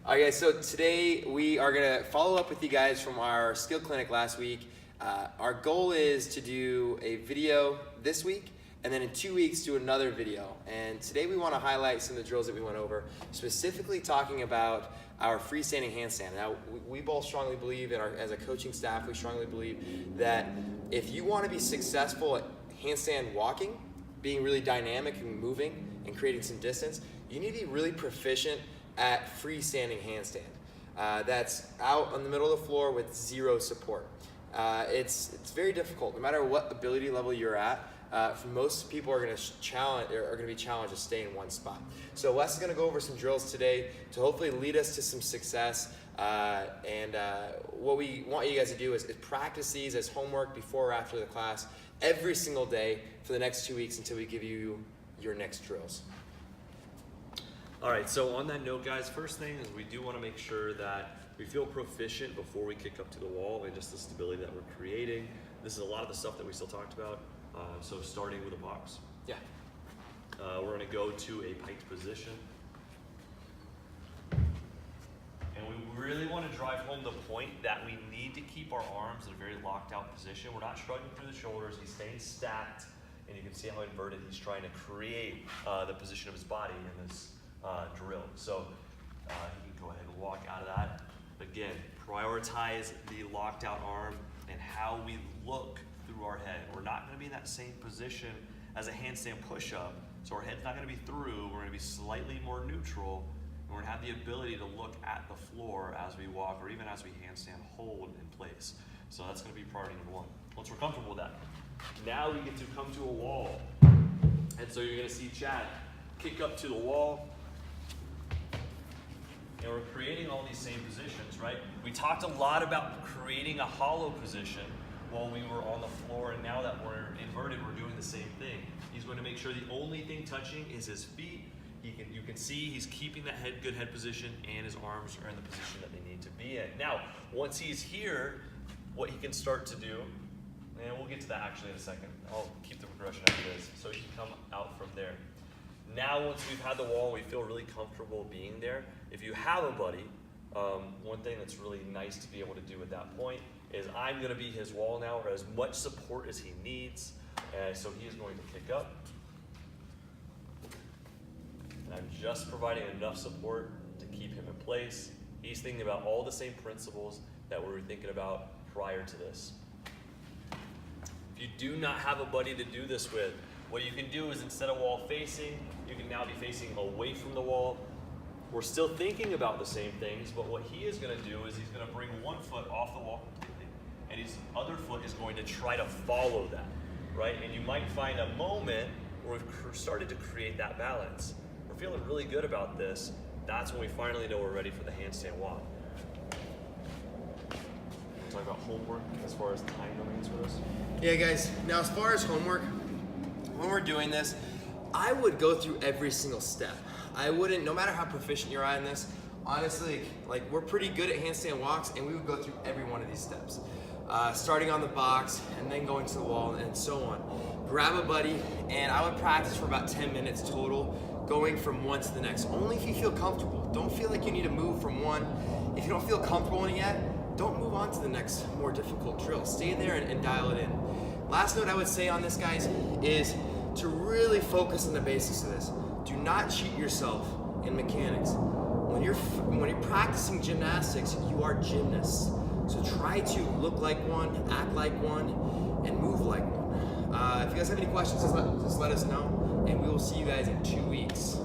All right, guys, so today we are going to follow up with you guys from our skill clinic last week. Our goal is to do a video this week, and then in 2 weeks do another video. And today we want to highlight some of the drills that we went over, specifically talking about our freestanding handstand. Now, we both strongly believe, as a coaching staff, we strongly believe that if you want to be successful at handstand walking, being really dynamic and moving and creating some distance, you need to be really proficient at freestanding handstand. That's out on the middle of the floor with zero support. It's very difficult, no matter what ability level you're at. For most people are going to be challenged to stay in one spot. So Wes is going to go over some drills today to hopefully lead us to some success. What we want you guys to do is practice these as homework before or after the class every single day for the next 2 weeks until we give you your next drills. All right, so on that note, guys, first thing is we do want to make sure that we feel proficient before we kick up to the wall and just the stability that we're creating. This is a lot of the stuff that we still talked about. So starting with a box. Yeah. We're going to go to a piked position. And we really want to drive home the point that we need to keep our arms in a very locked out position. We're not shrugging through the shoulders. He's staying stacked. And you can see how inverted he's trying to create the position of his body in this drill. So you can go ahead and walk out of that. Again, prioritize the locked out arm and how we look through our head. We're not going to be in that same position as a handstand push-up, so our head's not going to be through. We're going to be slightly more neutral, and we're going to have the ability to look at the floor as we walk, or even as we handstand hold in place. So that's going to be priority number one. Once we're comfortable with that, now we get to come to a wall. And so you're going to see Chad kick up to the wall. And we're creating all these same positions, right? We talked a lot about creating a hollow position while we were on the floor, and now that we're inverted, we're doing the same thing. He's going to make sure the only thing touching is his feet. You can see he's keeping that good head position, and his arms are in the position that they need to be in. Now, once he's here, what he can start to do, and we'll get to that actually in a second. I'll keep the progression as it is, so he can come out from there. Now, once we've had the wall, we feel really comfortable being there. If you have a buddy, one thing that's really nice to be able to do at that point is I'm going to be his wall now, or as much support as he needs. So he is going to kick up. And I'm just providing enough support to keep him in place. He's thinking about all the same principles that we were thinking about prior to this. If you do not have a buddy to do this with, what you can do is, instead of wall facing, you can now be facing away from the wall. We're still thinking about the same things, but what he is going to do is he's going to bring one foot off the wall completely, and his other foot is going to try to follow that, right? And you might find a moment where we've started to create that balance. We're feeling really good about this. That's when we finally know we're ready for the handstand walk. We'll talk about homework as far as time domains for this. Yeah, guys, now as far as homework, when we're doing this, I would go through every single step. I wouldn't, no matter how proficient you're at in this, honestly, like, we're pretty good at handstand walks, and we would go through every one of these steps. Starting on the box, and then going to the wall, and so on. Grab a buddy, and I would practice for about 10 minutes total, going from one to the next. Only if you feel comfortable. Don't feel like you need to move from one. If you don't feel comfortable in it yet, don't move on to the next more difficult drill. Stay there and dial it in. Last note I would say on this, guys, is to really focus on the basics of this. Do not cheat yourself in mechanics. When you're practicing gymnastics, you are gymnasts. So try to look like one, act like one, and move like one. If you guys have any questions, just let us know, and we will see you guys in 2 weeks.